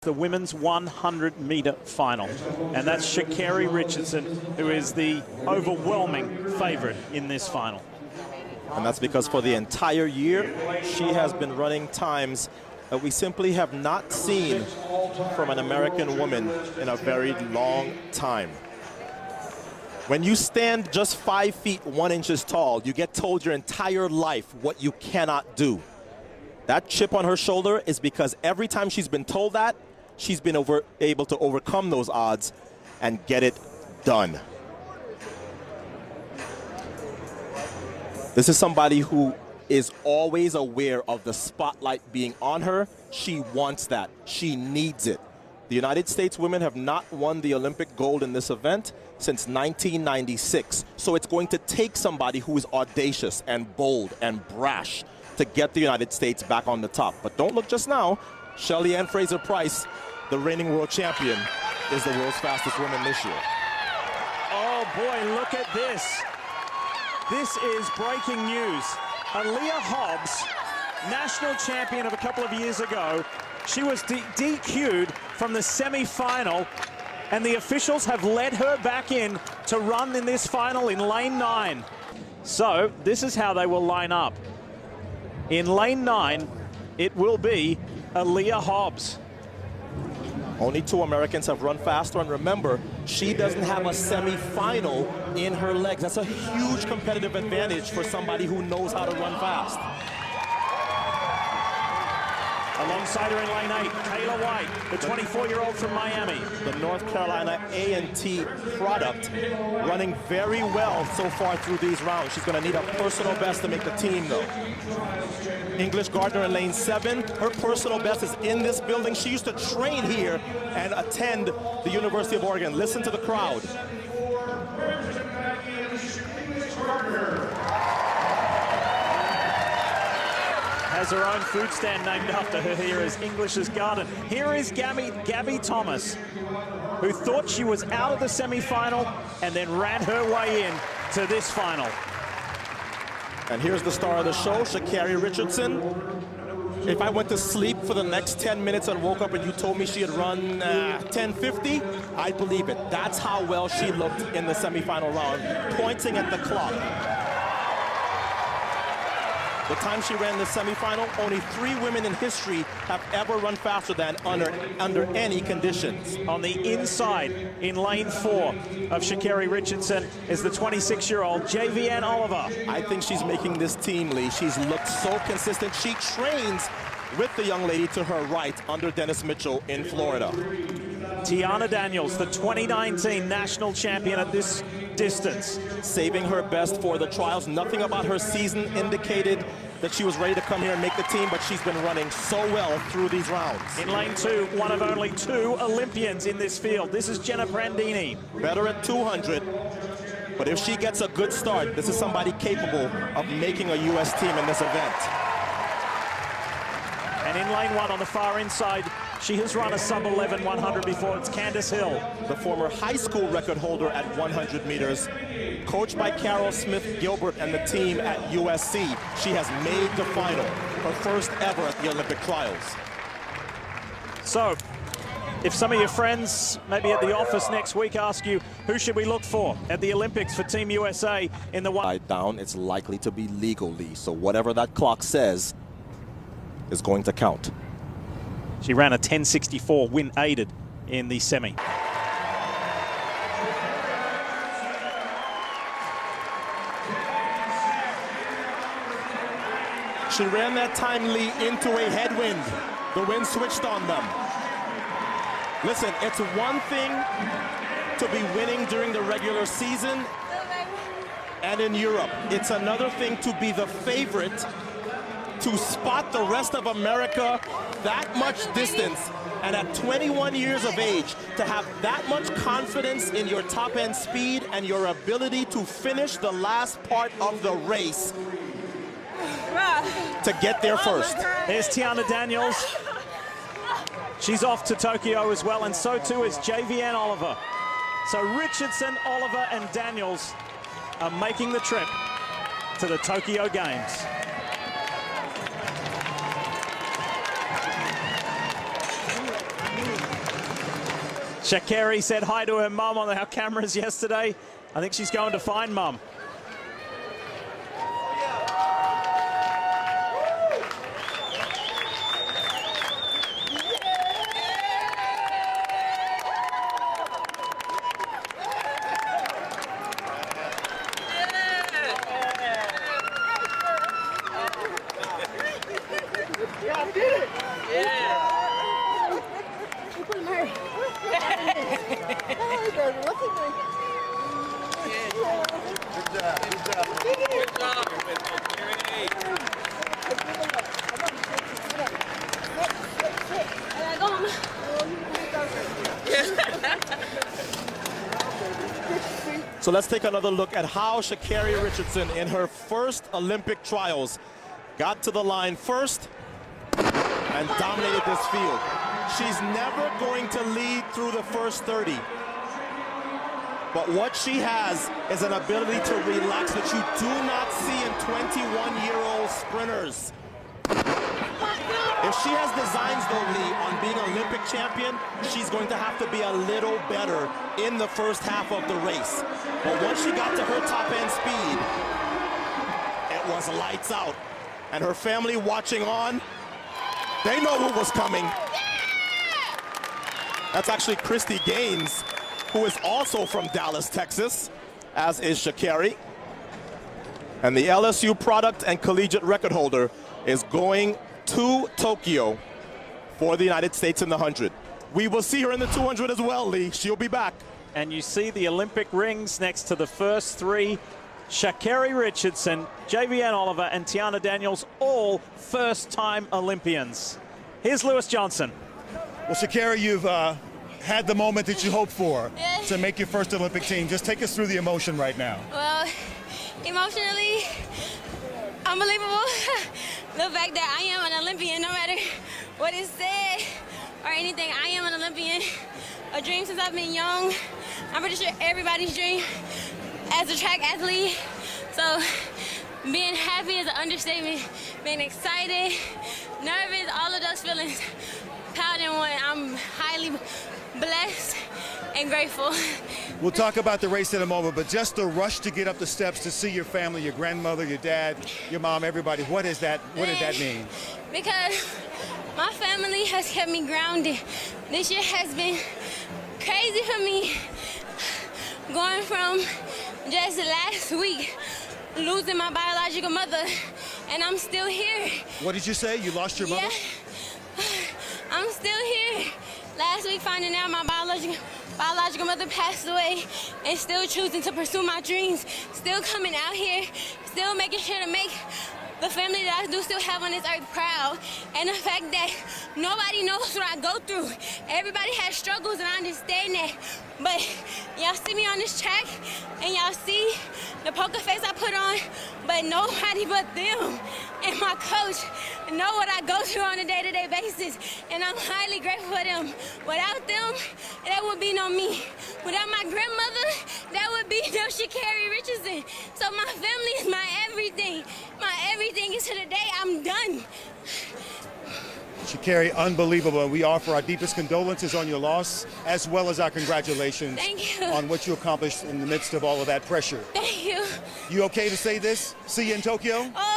The women's 100-meter final, and that's Sha'Carri Richardson, who is the overwhelming favorite in this final. And that's because for the entire year, she has been running times that we simply have not seen from an American woman in a very long time. When you stand just 5 feet 1 inches tall, you get told your entire life what you cannot do. That chip on her shoulder is because every time she's been told that, she's been able to overcome those odds and get it done. This is somebody who is always aware of the spotlight being on her. She wants that. She needs it. The United States women have not won the Olympic gold in this event since 1996. So it's going to take somebody who is audacious and bold and brash to get the United States back on the top. But don't look just now. Shelly-Ann Fraser-Pryce, the reigning world champion, is the world's fastest woman this year. Oh boy, look at this. This is breaking news. Aaliyah Hobbs, national champion of a couple of years ago, she was DQ'd from the semi-final, and the officials have led her back in to run in this final in lane 9. So this is how they will line up. In lane 9, it will be Aaliyah Hobbs. Only 2 Americans have run faster, and remember, she doesn't have a semi-final in her legs. That's a huge competitive advantage for somebody who knows how to run fast. Alongside her in lane 8, Kayla White, the 24-year-old from Miami. The North Carolina A&T product, running very well so far through these rounds. She's going to need a personal best to make the team, though. English Gardner in lane 7. Her personal best is in this building. She used to train here and attend the University of Oregon. Listen to the crowd. Has her own food stand named after her here as English's Garden. Here is Gabby Thomas, who thought she was out of the semi-final and then ran her way in to this final. And here's the star of the show, Sha'Carri Richardson. If I went to sleep for the next 10 minutes and woke up and you told me she had run 10:50, I'd believe it. That's how well she looked in the semi-final round, pointing at the clock. The time she ran the semi-final, only 3 women in history have ever run faster than under any conditions. On the inside, in lane 4 of Sha'Carri Richardson, is the 26-year-old JVN Oliver. I think she's making this team, Lee. She's looked so consistent. She trains with the young lady to her right under Dennis Mitchell in Florida. Tiana Daniels, the 2019 national champion at this distance. Saving her best for the trials. Nothing about her season indicated that she was ready to come here and make the team, but she's been running so well through these rounds. In lane 2, one of only 2 Olympians in this field. This is Jenna Brandini. Better at 200, but if she gets a good start, this is somebody capable of making a U.S. team in this event. And in lane 1 on the far inside, she has run a sub-11 100 before. It's Candace Hill, the former high school record holder at 100 meters. Coached by Carol Smith-Gilbert and the team at USC, she has made the final, her first ever at the Olympic trials. So, if some of your friends, maybe at the office next week, ask you, who should we look for at the Olympics for Team USA in the one down, it's likely to be legally. So whatever that clock says is going to count. She ran a 10:64 win aided in the semi. She ran that time, Lee, into a headwind. The wind switched on them. Listen, it's one thing to be winning during the regular season and in Europe. It's another thing to be the favorite, to spot the rest of America that much distance, and at 21 years of age, to have that much confidence in your top-end speed and your ability to finish the last part of the race to get there first. There's Tiana Daniels. She's off to Tokyo as well, and so too is JVN Oliver. So Richardson, Oliver, and Daniels are making the trip to the Tokyo Games. Sha'Carri said hi to her mum on our cameras yesterday. I think she's going to find mum. So let's take another look at how Sha'Carri Richardson in her first Olympic trials got to the line first and dominated this field. She's never going to lead through the first 30. But what she has is an ability to relax that you do not see in 21-year-old sprinters. If she has designs, though, Lee, on being an Olympic champion, she's going to have to be a little better in the first half of the race. But once she got to her top-end speed, it was lights out. And her family watching on, they know what was coming. That's actually Christy Gaines, who is also from Dallas, Texas, as is Sha'Carri. And the LSU product and collegiate record holder is going to Tokyo for the United States in the 100. We will see her in the 200 as well, Lee. She'll be back. And you see the Olympic rings next to the first three. Sha'Carri Richardson, JVN Oliver, and Tiana Daniels, all first-time Olympians. Here's Lewis Johnson. Well, Sha'Carri, you've had the moment that you hoped for to make your first Olympic team. Just take us through the emotion right now. Well, emotionally, unbelievable. The fact that I am an Olympian, no matter what is said or anything, I am an Olympian. A dream since I've been young. I'm pretty sure everybody's dream as a track athlete. So being happy is an understatement. Being excited, nervous, all of those feelings piled in one. I'm highly blessed and grateful. We'll talk about the race in a moment, but just the rush to get up the steps to see your family, your grandmother, your dad, your mom, everybody, what did that mean? Because my family has kept me grounded. This year has been crazy for me. Going from just last week, losing my biological mother, and I'm still here. What did you say? You lost your mother? Yeah. I'm still here. Last week, finding out my biological mother passed away, and still choosing to pursue my dreams, still coming out here, still making sure to make the family that I do still have on this earth proud. And the fact that nobody knows what I go through. Everybody has struggles, and I understand that. But y'all see me on this track, and y'all see the poker face I put on, but nobody but them and my coach know what I go through on a day-to-day basis, and I'm highly grateful for them. Without them, there would be no me. Without my grandmother, there would be no Sha'Carri Richardson. So my family is my everything. My everything is to the day I'm done. Sha'Carri, unbelievable. We offer our deepest condolences on your loss, as well as our congratulations on what you accomplished in the midst of all of that pressure. Thank you. You okay to say this? See you in Tokyo? Oh,